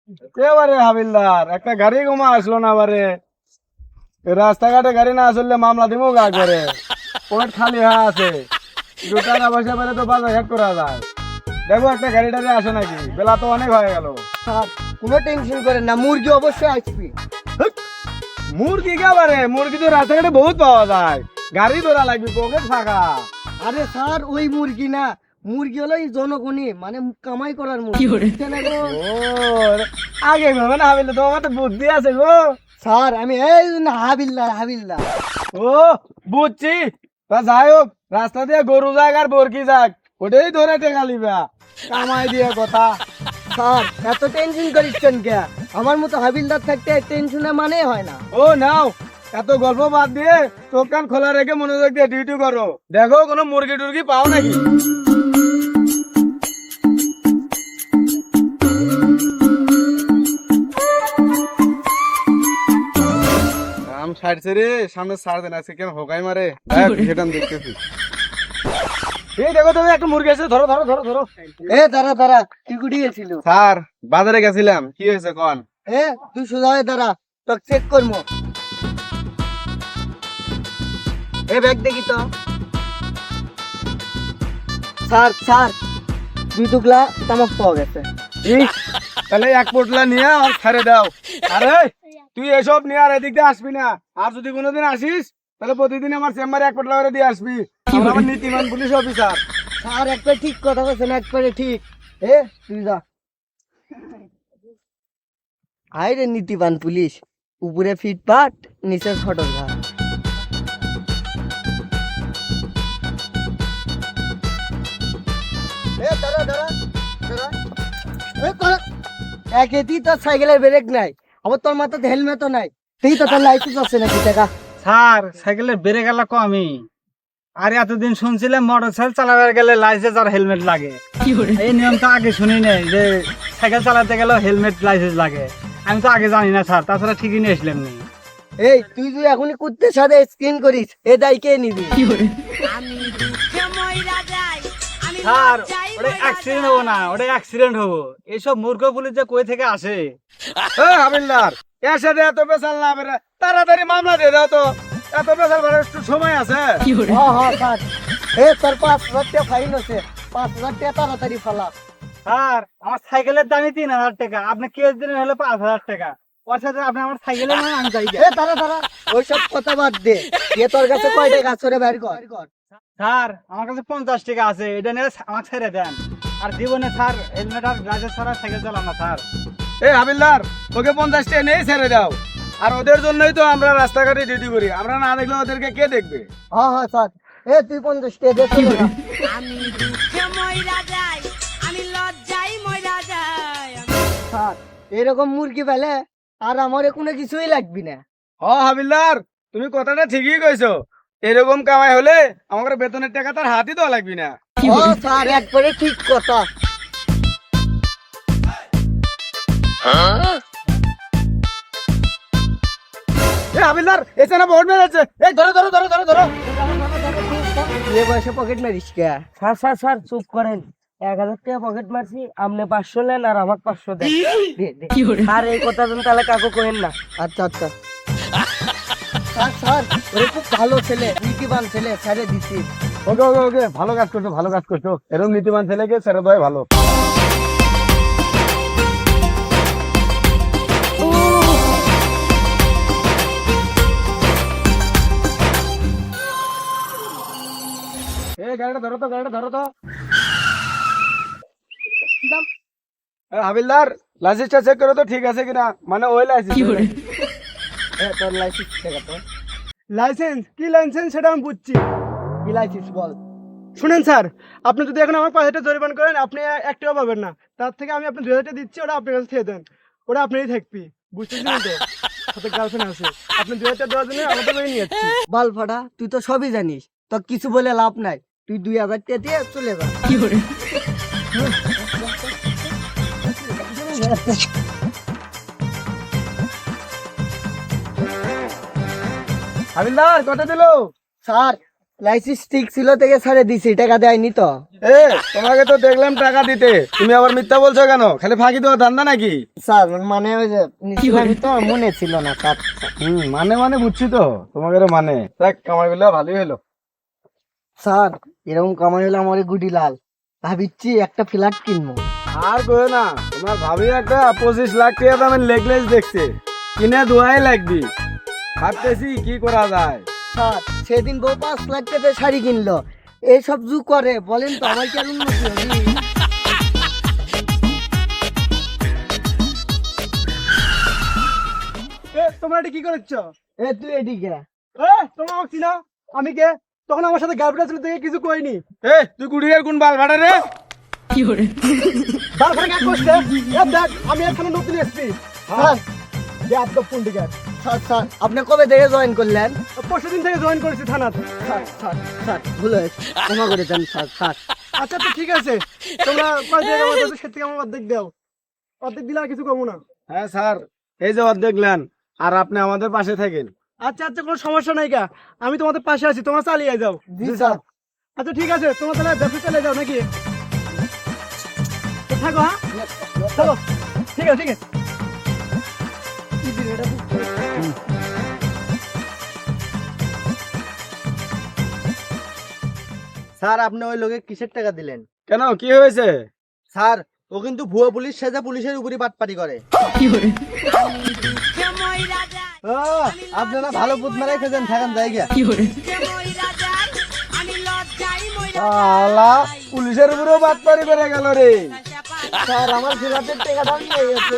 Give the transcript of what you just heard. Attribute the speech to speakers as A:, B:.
A: এবারে হাবিলদার একটা গাড়ি ঘুমা আসলো না বারে, রাস্তাঘাটে গাড়ি না আসলে মামলা দিব গা করে, পকেট খালি হয়ে আছে, দু টাকা পয়সা পেলে তো বাজার ঘাট করা যায়। দেখো একটা গাড়ি টাড়ি আসে নাকি, বেলা তো অনেক হয়ে গেল।
B: স্যার কোনো টেনশন করেন না, মুরগি অবশ্যই আসবে।
A: মুরগি কে বারে, মুরগি তো রাস্তাঘাটে বহুত পাওয়া যায়, গাড়ি ধরা লাগবে, পকেট ফাঁকা।
B: আরে স্যার ওই মুরগি না, মুরগি হলো এই জনগণই মানে কামাই করার মুরগি, বুঝছেন না গো?
A: ও আগে ভাবে না হাবিলদার, তোমার তো বুদ্ধি আছে গো।
B: স্যার আমি এই না হাবিলদার হাবিলদার।
A: ও বুঝছি, তা যাই হোক, রাস্তা দিয়ে গরু যাক আর বরকি যাক, ওটাই ধরে টেকা লিবা, কামাই দিয়ে কথা।
B: স্যার এত টেনশন করিচ্ছেন কে? আমার মতো হাবিলদার থাকতে টেনশনে মানে হয় না।
A: ও নাও, এত গল্প বাদ দিয়ে চোখ কান খোলা রেখে মনোযোগ দিয়ে ডিউটি করো, দেখো কোনো মুরগি টুরগি পাও নাকি। আম ছাড়ছে রে, সামনে ছাড় দেন, আজকে কেন হোকাই মারে, সেটা আমি দেখতেছি। এই দেখো তুমি একটা মুরগি আছে, ধরো ধরো ধরো ধরো।
B: এ দাঁড়া দাঁড়া, তুই কুটি গেছিল?
A: স্যার বাজারে গেছিলাম, কি হয়েছে কন?
B: এ তুই সোজা হয়ে দাঁড়া, তোকে চেক করবো। এ ব্যাগ দেখি তো। স্যার স্যার 2 টুকলা তামাক পাওয়া গেছে।
A: ইস, তাহলে এক পোটলা নিয়ে আর ছেড়ে দাও। আরে তুই এসব নিয়ে আর এদিক দিয়ে আসবি না, আর যদি কোনোদিন আসিস তাহলে প্রতিদিন আমার চেম্বারে এক পোটলা করে দিয়ে আসবি, আমরা আমার নীতিমান পুলিশ অফিসার।
B: স্যার একবার ঠিক কথা বলছেন, একবারে ঠিক। এ তুই যা। আয় রে নীতিবান পুলিশ, উপরে ফিটপাট, নিচে ফটক ঘাট। এ দাঁড়া দাঁড়া দাঁড়া। এ দাঁড়া। একেতেই তোর সাইকেলের ব্রেক নাই, আবার তোর মাথাতে হেলমেটও নাই, তুই তো তোর লাইসেন্স আছে নাকি টাকা?
C: স্যার সাইকেলের ব্রেক এলা কমই, আর এতদিন শুনছিলাম মোটর সাইকেল চালাবার গেলে লাইসেন্স আর হেলমেট লাগে। এই নিয়ম তো আগে শুনি নাই যে সাইকেল চালাতে গেলেও হেলমেট লাইসেন্স লাগে, আমি তো আগে জানি না স্যার, তাছাড়া ঠিকই নিয়ে এসলাম নি।
B: এই তুই যদি এখনই কুত্তের সাথে স্ক্রিন করিস, এ দায় কে নিবি?
C: স্যার ওটা অ্যাক্সিডেন্ট হবো না, ওটা অ্যাক্সিডেন্ট হবো, এইসব মূর্খ পুলিশ যে কই থেকে আসে।
A: হাবিলদার এর সাথে এত পেশাল না বেরে, তাড়াতাড়ি মামলা দিয়ে দাও তো, এত পেশাল করার একটু সময় আছে।
B: হ্যাঁ হ্যাঁ স্যার। এ তোর 5,000 টাকা ফাইন আছে, 5,000 টাকা তাড়াতাড়ি ফালা।
C: স্যার আমার সাইকেলের দামই 3,000 টাকা, আপনি কেস দিলেন হলো 5,000 টাকা, ওর সাথে আপনি আমার সাইকেলে না আমি যাই গে।
B: এ দাঁড়া দাঁড়া, ওইসব কথা বাদ দে, এ তোর কাছে কয় টাকা আছে রে, বের কর।
C: স্যার আমার কাছে 50 টাকা আছে, এটা নিয়ে আমাকে ছেড়ে দেন। আর জীবনে স্যার হেলমেট আর গ্লাসের ছাড়া সাইকেল চালাম না স্যার।
A: এই হাবিলদার ওকে 50 টাকা নিয়ে ছেড়ে দাও, আর ওদের জন্যই তো আমরা রাস্তাঘাটে ডিউটি করি, আমরা না দেখলে ওদেরকে কে দেখবে?
B: হ্যাঁ হ্যাঁ স্যার। এ তুই 50 টাকা দে চলে যা।
D: আমি দুঃখে মইরা যাই, আমি লজ্জায় মইরা যাই।
B: স্যার এরকম মুরগি পেলে আর আমার কোনো কিছুই লাগবি না।
A: হাবিলদার তুমি কথাটা ঠিকই কইছো, এরকম কামাই হলে আমাদের বেতনের টাকা তার হাতই দেওয়া লাগবে না।
B: ও স্যার একবারে ঠিক কথা।
A: হাবিলদার এসে না বোর্ড মেরে যাচ্ছে, এই ধরো ধরো ধরো ধরো ধরো।
B: এ বয়সে পকেট মারিস কে? স্যার স্যার স্যার চুপ করেন, 1,000 টাকা পকেট মারছি, আপনি 500 নেন আর আমার 500 দেন। আর এই কথা তাহলে কাকু কহেন না। আচ্ছা আচ্ছা স্যার স্যার, ওরে খুব ভালো ছেলে, নীতিবান ছেলে, ছেড়ে দিছি।
A: ওকে ওকে ওকে, ভালো কাজ করছো ভালো কাজ করছো, এরকম নীতিমান ছেলেকে ছেড়ে দেওয়াই ভালো। এই গাড়িটা ধরো তো, গাড়িটা ধরো তো। হাবিলদার লাইসেন্সটা চেক করো তো ঠিক আছে কিনা, মানে ওই লাইসেন্স।
B: তোর লাইসেন্স দেখা তো।
A: লাইসেন্স কি লাইসেন্স সেটা আমি বুঝছি।
B: কি লাইসেন্স বল?
A: শুনেন স্যার, আপনি যদি এখন আমার 5,000 টাকা জরিমানা করেন, আপনি 1 টাকাও পাবেন না, তার থেকে আমি আপনি 2,000 টাকা দিচ্ছি, ওটা আপনার কাছে থেকে দেন, ওটা আপনারই থাকবি, বুঝতেছেন তো? সাথে গার্লফ্রেন্ড আছে, আপনি 2,000 টাকা দেওয়ার জন্য আমাদের বাড়ি নিয়ে যাচ্ছি।
B: বাল ফাটা, তুই তো সবই জানিস, তো কিছু বলে লাভ নাই, তুই 2,000 টাকা দিয়ে চলে যা।
A: হাবিলদার কত দিল?
B: স্যার লাইসেন্স ঠিক ছিল থেকে ছাড়ে দিছি, টাকা দেয়নি তো।
A: এ তোমাকে তো দেখলাম টাকা দিতে, তুমি আবার মিথ্যা বলছো কেন? খালি ফাঁকি দেওয়া ধান্দা নাকি?
B: স্যার মানে ওই যে নিছিলাম তো, মনে ছিল না স্যার।
A: মানে বুঝছি তো তোমাকে মানে দেখ কামাই গুলো ভালোই হলো।
B: স্যার এরকম কামাই হলে আমার গুডি লাল, ভাবিচ্ছি একটা ফ্ল্যাট কিনবো।
A: আর কই না, তোমার ভাবি একটা 25 লাখ টাকা দামের নেকলেস দেখছে, কিনে দোয়াই লাগবি। ভাবতেছি কি করা যায়।
B: স্যার সেদিন বউ 5 লাখ টাকা শাড়ি কিনলো, এইসব জু করে বলেন তো আমার কি আর উন্নতি হবে?
C: তোমরা এটা কি করেছ?
B: এ তুই এদিকে
C: তোমরা আমাকে চিনো? আমি কে? তখন আমার সাথে গার্লফ্রেন্ড ছিল দেখে কিছু কইনি।
A: এ তুই কুড়িয়ার কোন বাল ভাড়া রে?
C: তারপরে কাজ করছে দেখ, আমি এখানে নতুন এসেছি।
B: স্যার
C: ফোন টিকে
B: স্যার স্যার আপনি কবে থেকে জয়েন করলেন?
C: পরশুদিন থেকে জয়েন করেছি থানাতে।
B: স্যার স্যার স্যার ভুল হয়েছে, ক্ষমা করে দেন স্যার। স্যার
C: আচ্ছা তো ঠিক আছে, তোমরা কয় টাকা আমার কাছে, সে থেকে আমার অর্ধেক দাও। অর্ধেক দিলে আর কিছু কমো না।
A: হ্যাঁ স্যার, এই যে অর্ধেক নেন, আর আপনি আমাদের পাশে থাকেন।
C: আচ্ছা আচ্ছা, কোনো সমস্যা নাই গা, আমি তোমাদের পাশে আছি, তোমরা চালিয়ে যাও।
B: জি স্যার।
C: আচ্ছা ঠিক আছে, তোমরা তাহলে ব্যবসা চালিয়ে যাও নাকি? তো থাকো, হ্যাঁ চলো, ঠিক আছে ঠিক আছে।
B: স্যার আপনি ওই লোকে কিসের টাকা দিলেন?
A: কেন, কি হয়েছে?
B: স্যার ও কিন্তু ভুয়া পুলিশ সেজে পুলিশের উপরই বাটপাটি করে।
D: যে ময়রা যায়
B: আপনারা ভালো পুত মারাই খেয়েছেন, থাকেন জায়গা।
D: যে ময়রা যায় আমি লজ্জাই ময়রা
A: আলা পুলিশের উপরেও বাটপারি করে গেল রে।
B: স্যার আমার ফ্ল্যাটের টাকাটা নিয়ে গেছে।